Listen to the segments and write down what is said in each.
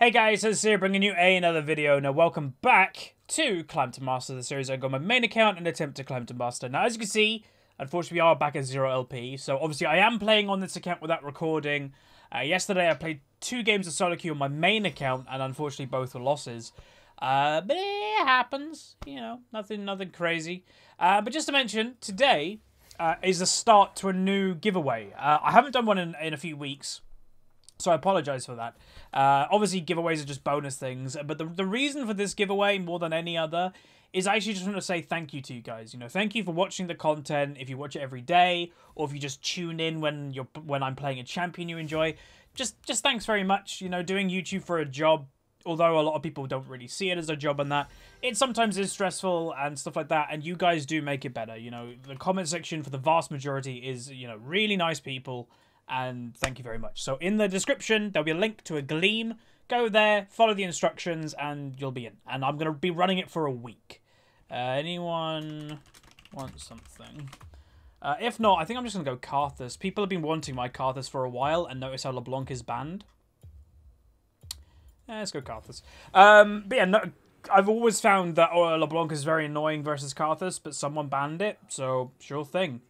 Hey guys, it's here bringing you another video. Now welcome back to Climb to Master, the series. I've got my main account and attempt to climb to Master. Now as you can see, unfortunately we are back at 0 LP, so obviously I am playing on this account without recording. Yesterday I played 2 games of solo queue on my main account and unfortunately both were losses. But it happens, you know, nothing crazy. But just to mention, today is the start to a new giveaway. I haven't done one in a few weeks. So I apologise for that. Obviously, giveaways are just bonus things. But the reason for this giveaway, more than any other, is I actually just want to say thank you to you guys. You know, thank you for watching the content. If you watch it every day, or if you just tune in when I'm playing a champion you enjoy, just thanks very much. You know, doing YouTube for a job, although a lot of people don't really see it as a job and that, it sometimes is stressful and stuff like that. And you guys do make it better. You know, the comment section for the vast majority is, you know, really nice people. And thank you very much. So in the description, there'll be a link to a Gleam. Go there, follow the instructions, and you'll be in. And I'm going to be running it for a week. Anyone want something? If not, I think I'm just going to go Karthus. People have been wanting my Karthus for a while, and notice how LeBlanc is banned. Let's go Karthus. But yeah, no, I've always found that LeBlanc is very annoying versus Karthus, but someone banned it, so sure thing.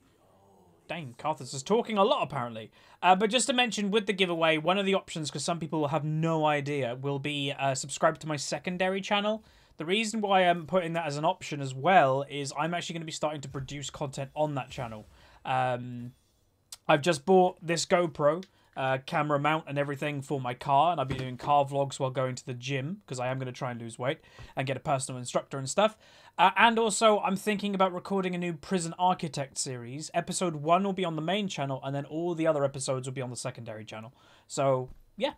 Dang, Karthus is talking a lot, apparently. But just to mention, with the giveaway, one of the options, because some people will have no idea, will be subscribe to my secondary channel. The reason why I'm putting that as an option as well is I'm actually going to be starting to produce content on that channel. I've just bought this GoPro camera mount and everything for my car, and I'll be doing car vlogs while going to the gym, because I am going to try and lose weight and get a personal instructor and stuff. And also, I'm thinking about recording a new Prison Architect series. Episode 1 will be on the main channel, and then all the other episodes will be on the secondary channel. So, yeah,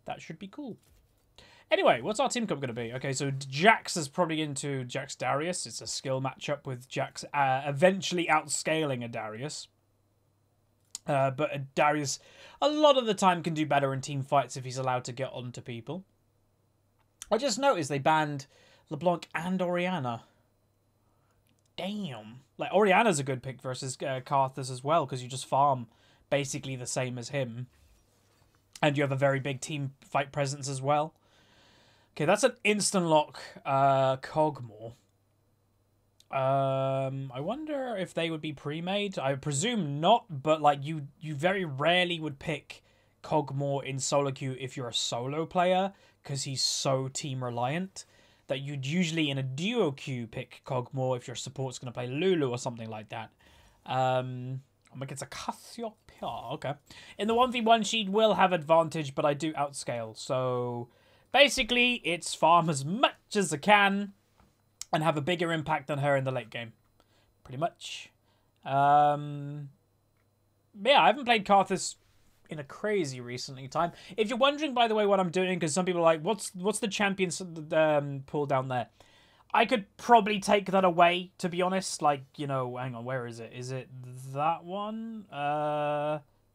that should be cool. Anyway, what's our team comp going to be? Okay, so Jax is probably into Jax Darius. It's a skill matchup with Jax eventually outscaling a Darius. But a Darius, a lot of the time, can do better in team fights if he's allowed to get onto people. I just noticed they banned LeBlanc and Orianna. Damn. Like, Orianna's a good pick versus Karthus as well, because you just farm basically the same as him. And you have a very big team fight presence as well. Okay, that's an instant lock Cogmore. I wonder if they would be pre-made. I presume not, but like you very rarely would pick Cogmore in solo queue if you're a solo player, because he's so team reliant. That you'd usually in a duo queue pick Cogmore if your support's going to play Lulu or something like that. I'm against a Cassiopeia. Okay. In the 1v1, she will have advantage, but I do outscale. So basically, it's farm as much as I can and have a bigger impact than her in the late game. Pretty much. Yeah, I haven't played Karthus in a crazy recently time. If you're wondering, by the way, what I'm doing, because some people are like, what's the champions pool down there? I could probably take that away, to be honest. Like, you know, hang on, where is it? Is it that one?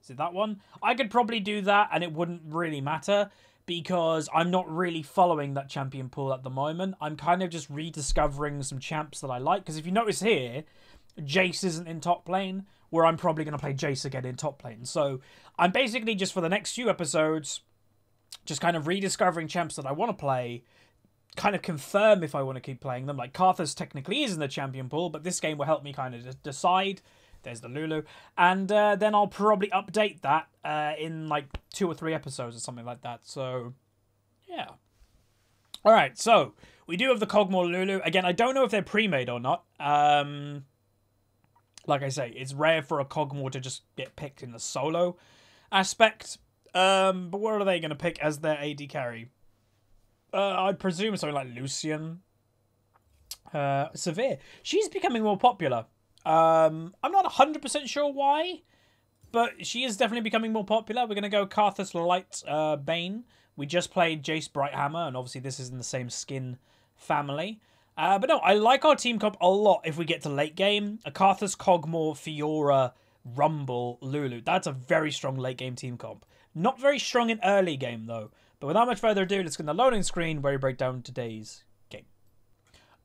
Is it that one? I could probably do that, and it wouldn't really matter, because I'm not really following that champion pool at the moment. I'm kind of just rediscovering some champs that I like, because if you notice here, Jace isn't in top lane, where I'm probably going to play Jace again in top lane. So I'm basically just for the next few episodes, just kind of rediscovering champs that I want to play, kind of confirm if I want to keep playing them. Like Karthus technically is in the champion pool, but this game will help me kind of decide. There's the Lulu. And then I'll probably update that in like 2 or 3 episodes or something like that. So, yeah. Alright, so we do have the Cogmore Lulu. Again, I don't know if they're pre-made or not. Like I say, it's rare for a Cogmore to just get picked in the solo aspect. But what are they going to pick as their AD carry? I'd presume something like Lucian. Severe. She's becoming more popular. I'm not 100% sure why, but she is definitely becoming more popular. We're going to go Karthus Light Bane. We just played Jace Brighthammer, and obviously this is in the same skin family. But no, I like our team comp a lot if we get to late game. A Karthus, Cogmore, Fiora, Rumble, Lulu. That's a very strong late game team comp. Not very strong in early game, though. But without much further ado, let's get the loading screen where we break down today's game.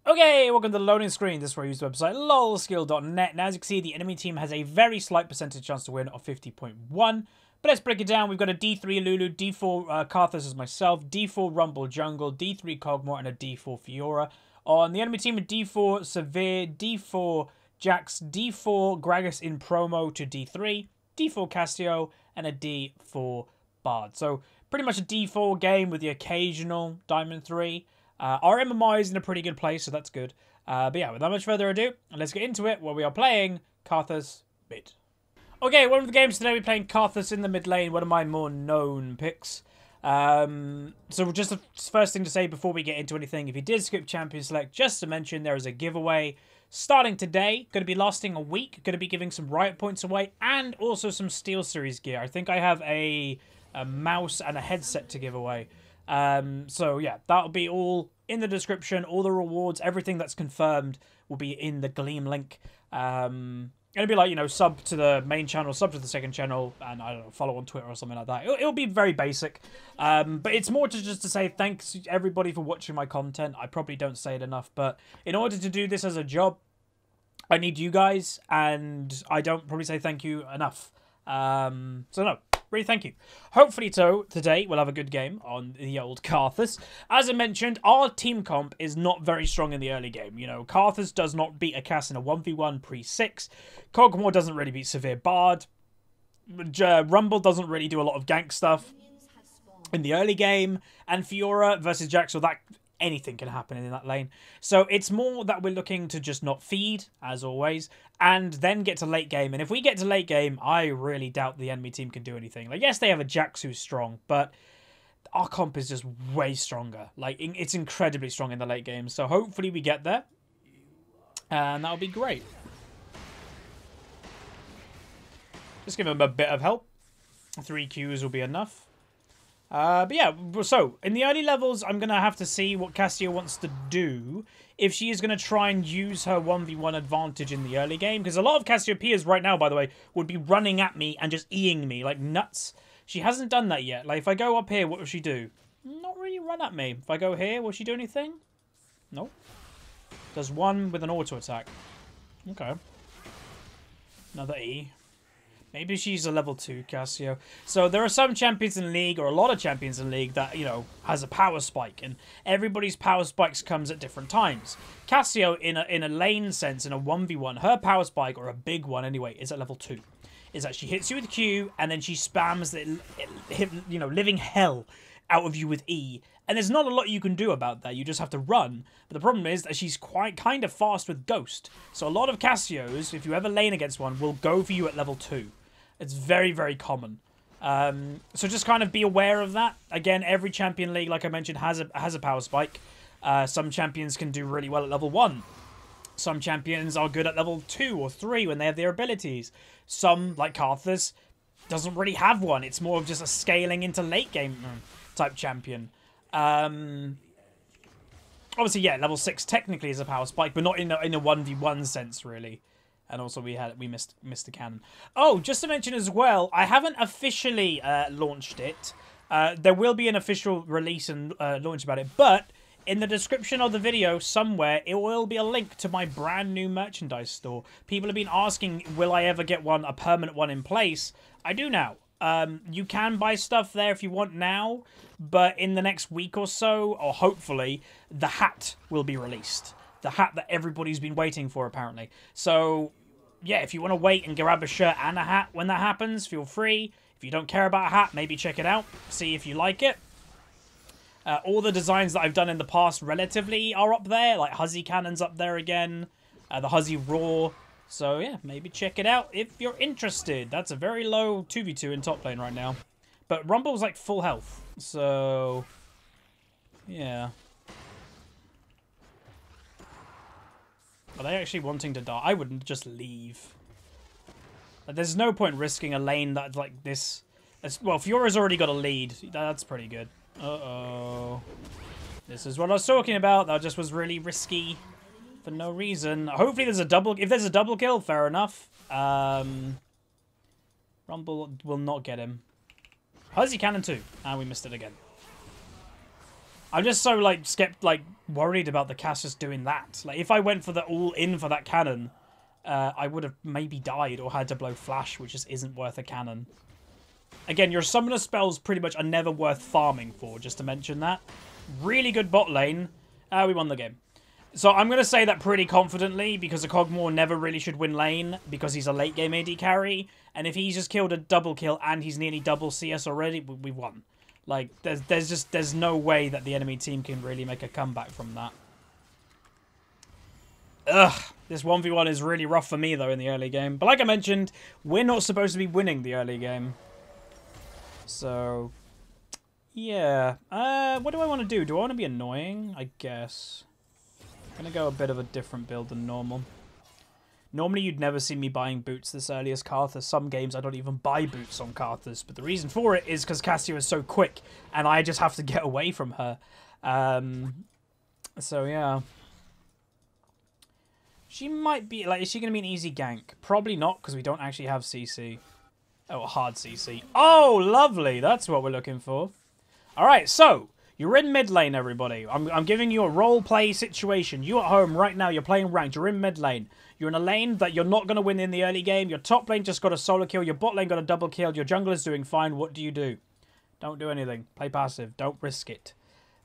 Okay, welcome to the loading screen. This is where I use the website lolskill.net. And as you can see, the enemy team has a very slight percentage chance to win of 50.1. But let's break it down. We've got a D3 Lulu, D4 Karthus as myself, D4 Rumble Jungle, D3 Cogmore, and a D4 Fiora. On the enemy team, a D4 Severe, D4 Jax, D4 Gragas in promo to D3, D4 Castio, and a D4 Bard. So pretty much a D4 game with the occasional Diamond 3. Our MMI is in a pretty good place, so that's good. But yeah, without much further ado, let's get into it, where we are playing Karthus Mid. Okay, one of the games today, we're playing Karthus in the mid lane, one of my more known picks. So just the first thing to say before we get into anything, if you did skip Champion Select, just to mention there is a giveaway starting today, going to be lasting a week, going to be giving some Riot points away, and also some Steel Series gear. I think I have a mouse and a headset to give away. So yeah, that'll be all in the description. All the rewards, everything that's confirmed will be in the Gleam link. It'll be like, you know, sub to the main channel, sub to the second channel, and I don't know, follow on Twitter or something like that. It'll be very basic. But it's more just to say thanks to everybody for watching my content. I probably don't say it enough, but in order to do this as a job, I need you guys, and I don't probably say thank you enough. So no. Really, thank you. Hopefully, today we'll have a good game on the old Karthus. As I mentioned, our team comp is not very strong in the early game. You know, Karthus does not beat a cast in a 1v1 pre-6. Cogmore doesn't really beat Severe Bard. Rumble doesn't really do a lot of gank stuff in the early game. And Fiora versus Jax, so that anything can happen in that lane. So it's more that we're looking to just not feed, as always, and then get to late game. And if we get to late game, I really doubt the enemy team can do anything. Like, yes, they have a Jax who's strong, but our comp is just way stronger. Like, it's incredibly strong in the late game. So hopefully we get there, and that'll be great. Just give them a bit of help. 3 Qs will be enough. But yeah, so in the early levels, I'm going to have to see what Castio wants to do. If she is going to try and use her 1v1 advantage in the early game. Because a lot of Cassiopeias right now, by the way, would be running at me and just E-ing me like nuts. She hasn't done that yet. Like, if I go up here, what will she do? Not really run at me. If I go here, will she do anything? Nope. Does one with an auto attack. Okay. Another E. Maybe she's a level 2 Cassio. So there are some champions in League, or a lot of champions in League, that, you know, has a power spike. And everybody's power spikes comes at different times. Cassio, in a lane sense, in a 1v1, her power spike, or a big one anyway, is at level 2. Is that she hits you with Q, and then she spams the, you know, living hell out of you with E. And there's not a lot you can do about that. You just have to run. But the problem is that she's kind of fast with Ghost. So a lot of Cassios, if you ever lane against one, will go for you at level 2. It's very, very common. So just kind of be aware of that. Again, every champion league, like I mentioned, has a power spike. Some champions can do really well at level 1. Some champions are good at level 2 or 3 when they have their abilities. Some, like Karthus, doesn't really have one. It's more of just a scaling into late game type champion. Obviously, yeah, level 6 technically is a power spike, but not in a 1v1 sense, really. And also we missed the cannon. Oh, just to mention as well, I haven't officially launched it. There will be an official release and launch about it, but in the description of the video somewhere, it will be a link to my brand new merchandise store. People have been asking, will I ever get a permanent one in place? I do now. You can buy stuff there if you want now, but in the next week or so, or hopefully, the hat will be released. The hat that everybody's been waiting for, apparently. So, yeah, if you want to wait and grab a shirt and a hat when that happens, feel free. If you don't care about a hat, maybe check it out. See if you like it. All the designs that I've done in the past relatively are up there. Like Huzzy Cannon's up there again. The Huzzy Roar. So, yeah, maybe check it out if you're interested. That's a very low 2v2 in top lane right now. But Rumble's like full health. So, yeah. Are they actually wanting to die? I wouldn't just leave. Like, there's no point risking a lane that's like this. Well, Fiora's already got a lead. That's pretty good. Uh-oh. This is what I was talking about. That just was really risky for no reason. Hopefully there's a double. If there's a double kill, fair enough. Rumble will not get him. Huzzy Cannon too. And we missed it again. I'm just so worried about the Cassius doing that. Like if I went for the all in for that cannon, I would have maybe died or had to blow flash, which just isn't worth a cannon. Again, your summoner spells pretty much are never worth farming for, just to mention that. Really good bot lane. We won the game. So I'm going to say that pretty confidently because a Cogmore never really should win lane because he's a late game AD carry. And if he's just killed a double kill and he's nearly double CS already, we won. Like, there's no way that the enemy team can really make a comeback from that. Ugh. This 1v1 is really rough for me, though, in the early game. But like I mentioned, we're not supposed to be winning the early game. So, yeah. What do I want to do? Do I want to be annoying? I guess. I'm going to go a bit of a different build than normal. Normally, you'd never see me buying boots this early as Karthus. Some games, I don't even buy boots on Karthus. But the reason for it is because Cassia is so quick, and I just have to get away from her. So, yeah. She might be, like, is she going to be an easy gank? Probably not, because we don't actually have CC. Oh, hard CC. Oh, lovely. That's what we're looking for. All right, so you're in mid lane, everybody. I'm giving you a role play situation. You at home right now, you're playing ranked. You're in mid lane. You're in a lane that you're not going to win in the early game. Your top lane just got a solo kill. Your bot lane got a double kill. Your jungler's doing fine. What do? Don't do anything. Play passive. Don't risk it.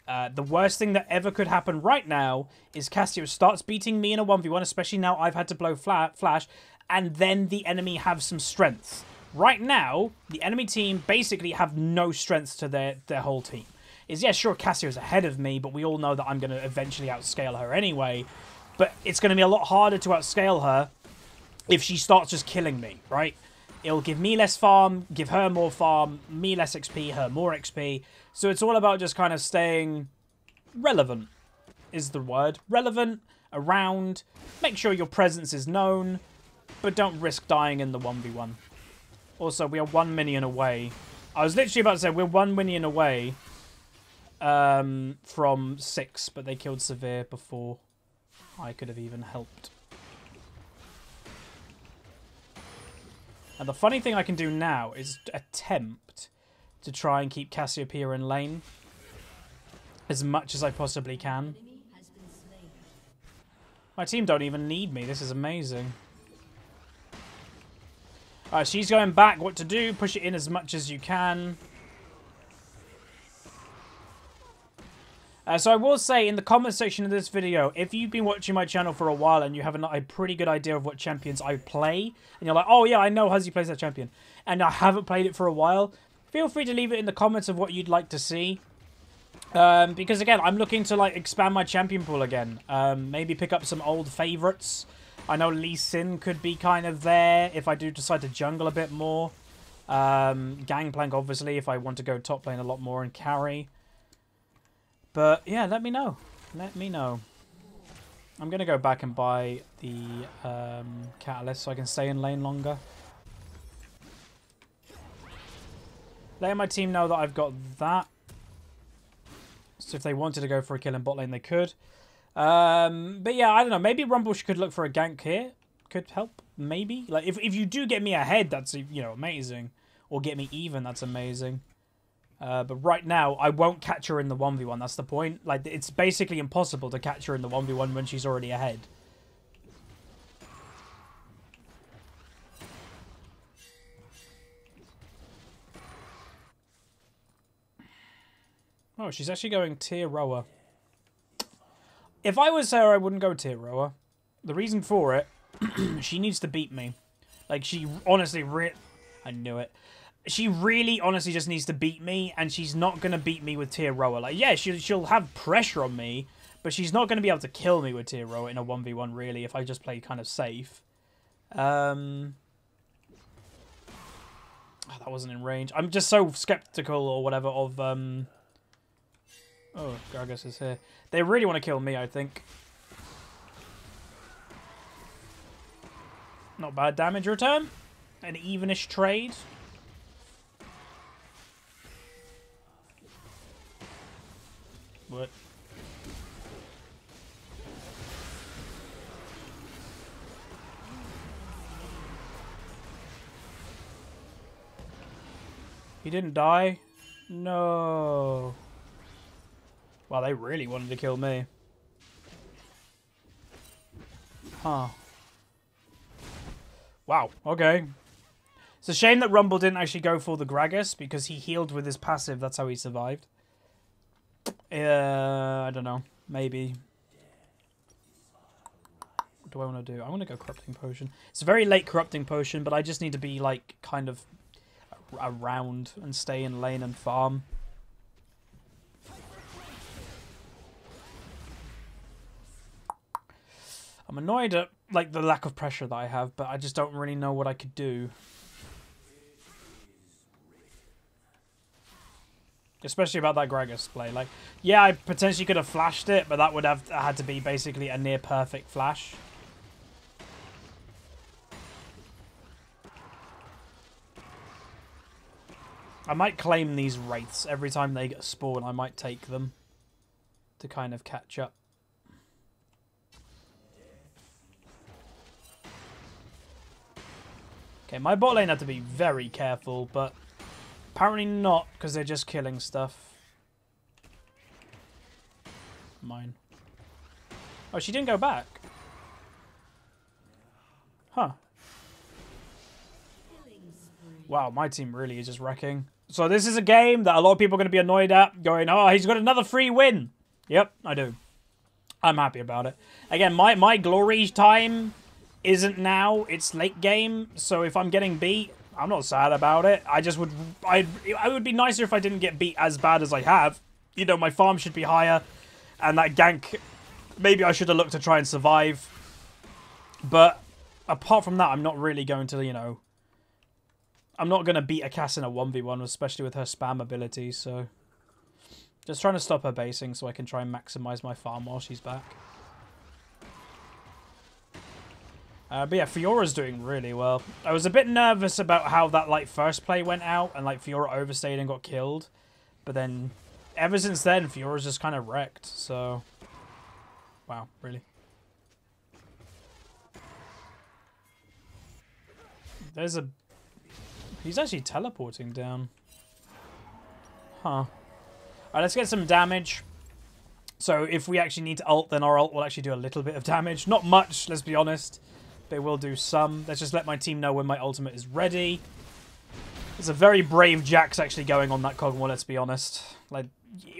The worst thing that ever could happen right now is Cassio starts beating me in a 1v1, especially now I've had to blow flash, and then the enemy have some strength. Right now, the enemy team basically have no strength to their whole team. Yeah, sure, Cassio's ahead of me, but we all know that I'm going to eventually outscale her anyway. But it's going to be a lot harder to outscale her if she starts just killing me, right? It'll give me less farm, give her more farm, me less XP, her more XP. So it's all about just kind of staying relevant, is the word. Relevant, around, make sure your presence is known, but don't risk dying in the 1v1. Also, we are 1 minion away. I was literally about to say we're 1 minion away from 6, but they killed Severe before I could have even helped. And the funny thing I can do now is attempt to try and keep Cassiopeia in lane as much as I possibly can. My team don't even need me. This is amazing. Alright, she's going back. What to do? Push it in as much as you can. So I will say in the comment section of this video, if you've been watching my channel for a while and you have a pretty good idea of what champions I play, and you're like, oh yeah, I know Huzzy plays that champion, and I haven't played it for a while, feel free to leave it in the comments of what you'd like to see. Because again, I'm looking to expand my champion pool again. Maybe pick up some old favourites. I know Lee Sin could be kind of there if I do decide to jungle a bit more. Gangplank, obviously, if I want to go top lane a lot more and carry. But yeah, let me know. Let me know. I'm going to go back and buy the Catalyst so I can stay in lane longer. Letting my team know that I've got that. So if they wanted to go for a kill in bot lane, they could. But yeah, I don't know. Maybe Rumble could look for a gank here. Could help, maybe. Like, if you do get me ahead, that's, amazing. Or get me even, that's amazing. But right now, I won't catch her in the 1v1. That's the point. Like, it's basically impossible to catch her in the 1v1 when she's already ahead. Oh, she's actually going tier rower. If I was her, I wouldn't go tier rower. The reason for it, she needs to beat me. Like, she honestly... I knew it. She really, honestly just needs to beat me, and she's not going to beat me with tier rower. Like, yeah, she'll have pressure on me, but she's not going to be able to kill me with tier rower in a 1v1, really, if I just play kind of safe. Oh, that wasn't in range. I'm just so skeptical or whatever of... Oh, Gragas is here. They really want to kill me, I think. Not bad damage return. An evenish trade. What? He didn't die? No. Wow, they really wanted to kill me. Huh. Wow, okay. It's a shame that Rumble didn't actually go for the Gragas because he healed with his passive. That's how he survived. I don't know. Maybe. What do I want to do? I want to go Corrupting Potion. It's a very late Corrupting Potion, but I just need to be, like, kind of around and stay in lane and farm. I'm annoyed at, like, the lack of pressure that I have, but I just don't really know what I could do. Especially about that Gragas play. Like, yeah, I potentially could have flashed it, but that would have had to be basically a near perfect flash. I might claim these wraiths every time they get spawned. I might take them to kind of catch up. Okay, my bot lane had to be very careful, but apparently not, because they're just killing stuff. Mine. Oh, she didn't go back. Huh. Wow, my team really is just wrecking. So this is a game that a lot of people are going to be annoyed at, going, oh, he's got another free win. Yep, I do. I'm happy about it. Again, my glory time isn't now. It's late game, so if I'm getting beat, I'm not sad about it. I would be nicer if I didn't get beat as bad as I have. You know, my farm should be higher, and that gank, maybe I should have looked to try and survive. But apart from that, I'm not really going to, you know, I'm not going to beat a Cass in a 1v1, especially with her spam ability, so just trying to stop her basing so I can try and maximize my farm while she's back. But yeah, Fiora's doing really well. I was a bit nervous about how that, like, first play went out and, like, Fiora overstayed and got killed. But then, ever since then, Fiora's just kind of wrecked, so wow, really. There's a... He's actually teleporting down. Huh. Alright, let's get some damage. So if we actually need to ult, then our ult will actually do a little bit of damage. Not much, let's be honest. They will do some. Let's just let my team know when my ultimate is ready. There's a very brave Jax actually going on that Kog'Maw, let's be honest. Like,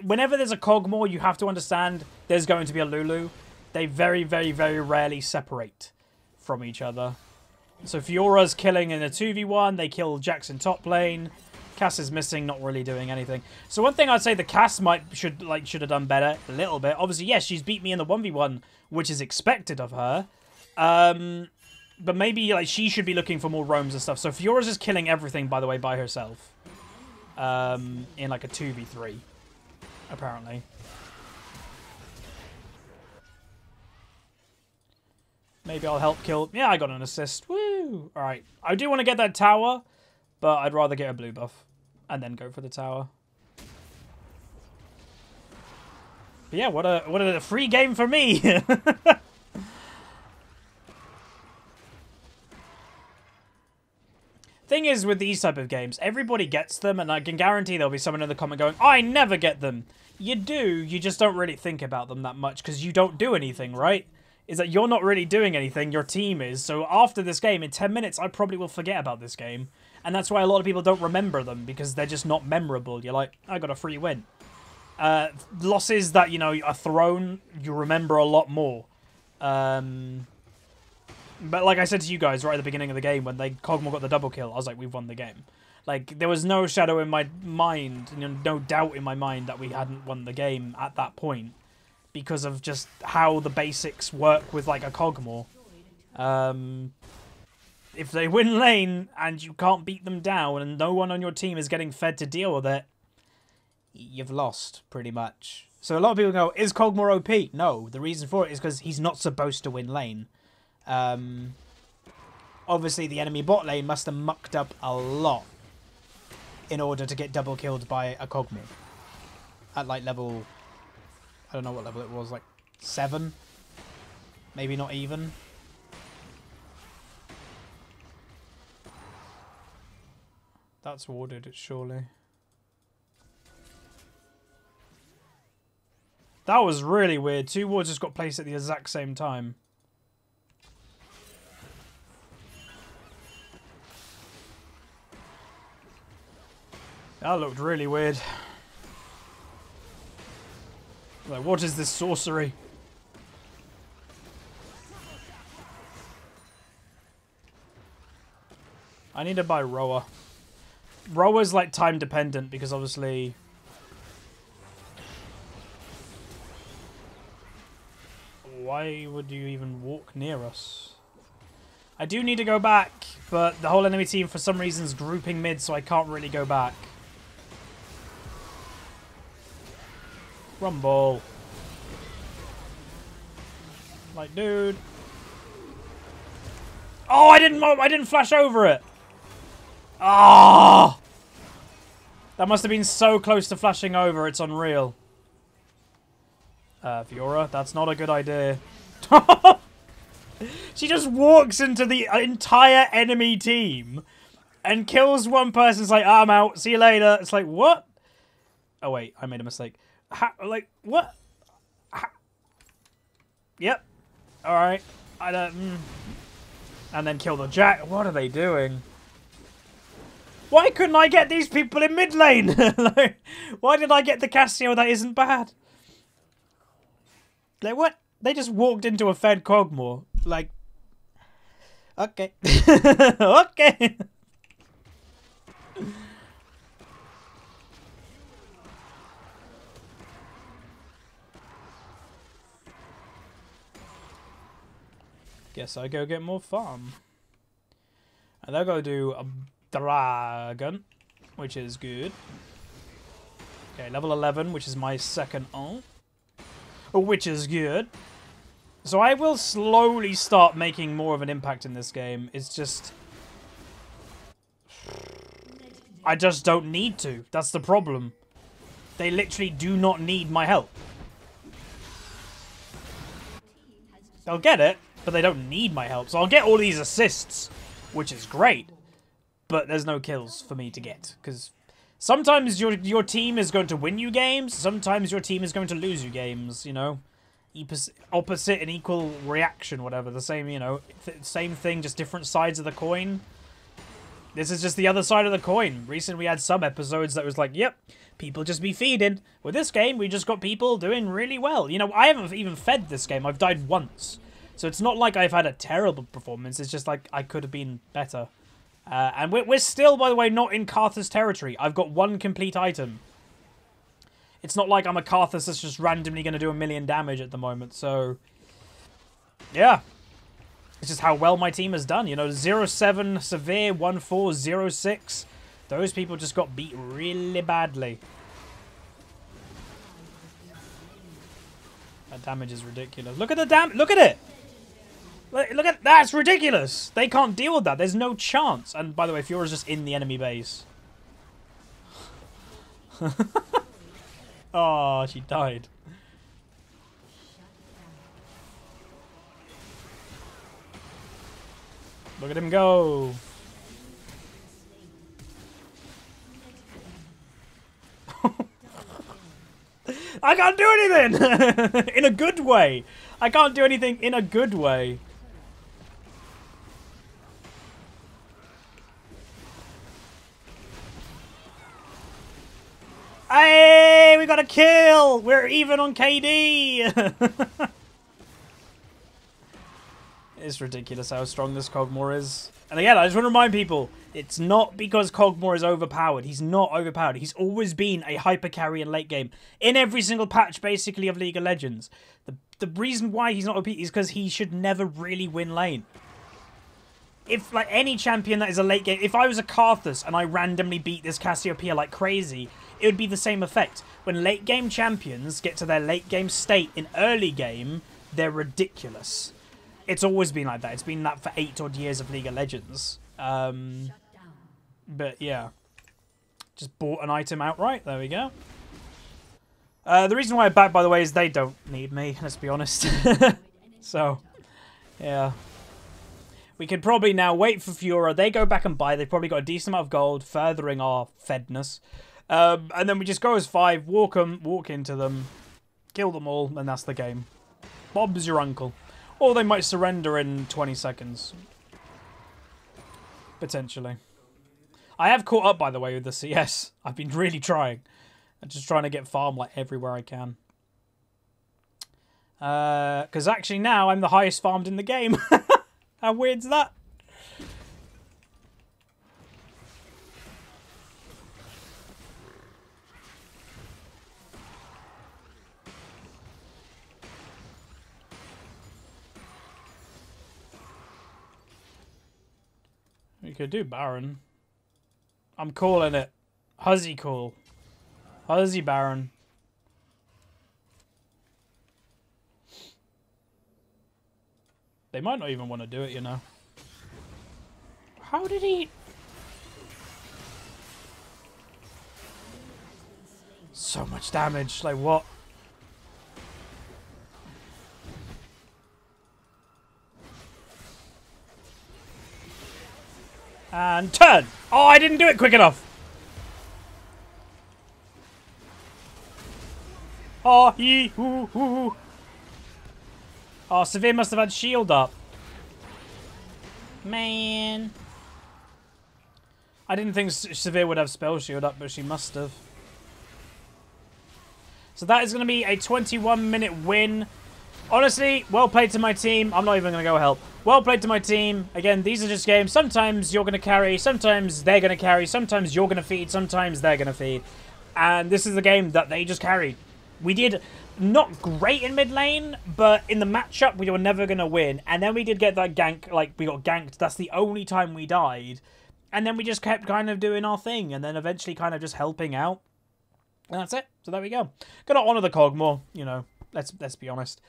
whenever there's a Kog'Maw, you have to understand there's going to be a Lulu. They very, very, very rarely separate from each other. So Fiora's killing in a 2v1. They kill Jax in top lane. Cass is missing, not really doing anything. So one thing I'd say the Cass should have done better a little bit. Obviously, yes, she's beat me in the 1v1, which is expected of her. But maybe like she should be looking for more roams and stuff. So Fiora's just killing everything, by the way, by herself. In like a 2v3, apparently. Maybe I'll help kill. Yeah, I got an assist. Woo! Alright. I do want to get that tower, but I'd rather get a blue buff and then go for the tower. But yeah, what a free game for me. Thing is, with these type of games, everybody gets them, and I can guarantee there'll be someone in the comment going, I never get them. You do, you just don't really think about them that much because you don't do anything, right? Is that you're not really doing anything, your team is. So after this game, in 10 minutes, I probably will forget about this game. And that's why a lot of people don't remember them, because they're just not memorable. You're like, I got a free win. Losses that, you know, are thrown, you remember a lot more. But like I said to you guys right at the beginning of the game, when Kog'Maw got the double kill, I was like, we've won the game. Like, there was no shadow in my mind, no doubt in my mind that we hadn't won the game at that point. Because of just how the basics work with, like, a Kog'Maw. If they win lane and you can't beat them down and no one on your team is getting fed to deal with it, you've lost, pretty much. So a lot of people go, is Kog'Maw OP? No, the reason for it is because he's not supposed to win lane. Obviously, the enemy bot lane must have mucked up a lot in order to get double killed by a Kog'Maw. At, like, level... I don't know what level it was, like 7? Maybe not even. That's warded, surely. That was really weird. 2 wards just got placed at the exact same time. That looked really weird. Like, what is this sorcery? I need to buy Roa. Roa's like time dependent because obviously... Why would you even walk near us? I do need to go back, but the whole enemy team for some reason is grouping mid, so I can't really go back. Rumble. Like, dude. Oh, I didn't flash over it. Ah! Oh! That must have been so close to flashing over, it's unreal. Fiora, that's not a good idea. She just walks into the entire enemy team and kills one person. It's like, I'm out. See you later. It's like, what? Oh, wait. I made a mistake. Like, what? Yep. All right. I don't... And then kill the Jack. What are they doing? Why couldn't I get these people in mid lane? Like, why did I get the Cassio that isn't bad? Like, what? They just walked into a fed Cogmore. Like, okay. Okay. Guess I go get more farm. And they'll go do a dragon, which is good. Okay, level 11, which is my second ult. Which is good. So I will slowly start making more of an impact in this game. It's just... I just don't need to. That's the problem. They literally do not need my help. They'll get it, but they don't need my help. So I'll get all these assists, which is great. But there's no kills for me to get. Because sometimes your team is going to win you games. Sometimes your team is going to lose you games, you know. Opposite and equal reaction, whatever. The same, you know, same thing, just different sides of the coin. This is just the other side of the coin. Recently we had some episodes that was like, yep, people just be feeding. With this game, we just got people doing really well. You know, I haven't even fed this game. I've died once. So it's not like I've had a terrible performance. It's just like I could have been better. And we're still, by the way, not in Karthus territory. I've got 1 complete item. It's not like I'm a Karthus that's just randomly going to do 1,000,000 damage at the moment. So, yeah. It's just how well my team has done. You know, 0-7 severe, 1-4, 0-6. Those people just got beat really badly. That damage is ridiculous. Look at the damage. Look at it. Look at that. That's ridiculous. They can't deal with that. There's no chance. And by the way, Fiora's just in the enemy base. Oh, she died. Look at him go. I can't do anything! In a good way. I can't do anything in a good way. Hey, we got a kill! We're even on KD! It's ridiculous how strong this Cogmore is. And again, I just want to remind people, it's not because Cogmore is overpowered. He's not overpowered. He's always been a hyper carry in late game. In every single patch, basically, of League of Legends. The reason why he's not OP is because he should never really win lane. If, like, any champion that is a late game... If I was a Karthus and I randomly beat this Cassiopeia like crazy, it would be the same effect. When late game champions get to their late game state in early game, they're ridiculous. It's always been like that. It's been that for 8 odd years of League of Legends. But yeah. Just bought an item outright. There we go. The reason why I back, by the way, is they don't need me. Let's be honest. So, yeah. We could probably now wait for Fiora. They go back and buy. They've probably got a decent amount of gold, furthering our fedness. And then we just go as 5, walk into them. Kill them all, and that's the game. Bob's your uncle. Or they might surrender in 20 seconds. Potentially. I have caught up, by the way, with the CS. I've been really trying. I'm just trying to get farm like everywhere I can. Because actually now I'm the highest farmed in the game. How weird's that? We could do Baron. I'm calling it. Huzzy call. Huzzy Baron. They might not even want to do it, you know. How did he... So much damage. Like, what? And turn! Oh, I didn't do it quick enough! Oh, hee, hoo, hoo. Oh, Severe must have had shield up. Man. I didn't think Severe would have spell shield up, but she must have. So that is going to be a 21-minute win. Honestly, well played to my team. I'm not even going to go help. Well played to my team. Again, these are just games. Sometimes you're going to carry. Sometimes they're going to carry. Sometimes you're going to feed. Sometimes they're going to feed. And this is the game that they just carried. We did not great in mid lane, but in the matchup, we were never going to win. And then we did get that gank. Like, we got ganked. That's the only time we died. And then we just kept kind of doing our thing. And then eventually kind of just helping out. And that's it. So there we go. Gonna honour the Cog more, you know. Let's be honest.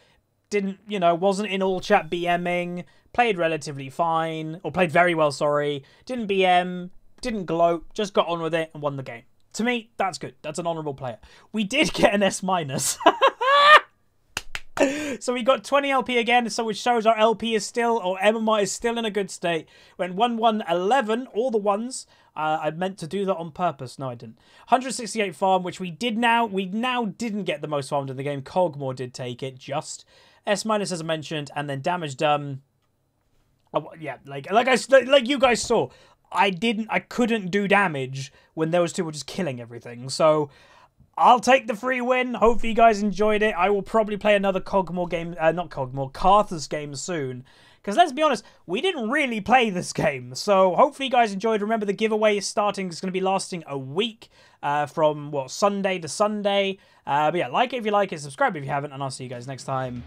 Didn't, you know, wasn't in all chat BMing. Played relatively fine. Or played very well, sorry. Didn't BM. Didn't gloat. Just got on with it and won the game. To me, that's good. That's an honourable player. We did get an S-. So we got 20 LP again, so which shows our LP is still, or MMR is still in a good state. Went 1-1-11, all the ones. I meant to do that on purpose. No, I didn't. 168 farm, which we now didn't get the most farmed in the game. Cogmore did take it, just. S- as I mentioned, and then damage done. Oh, yeah, like you guys saw. I couldn't do damage when those two were just killing everything. So I'll take the free win. Hopefully you guys enjoyed it. I will probably play another Cogmore game, not Cogmore, Karthus game soon. Because let's be honest, we didn't really play this game. So hopefully you guys enjoyed. Remember, the giveaway is starting. It's going to be lasting a week from, what, Sunday to Sunday. But yeah, like it if you like it, subscribe if you haven't, and I'll see you guys next time.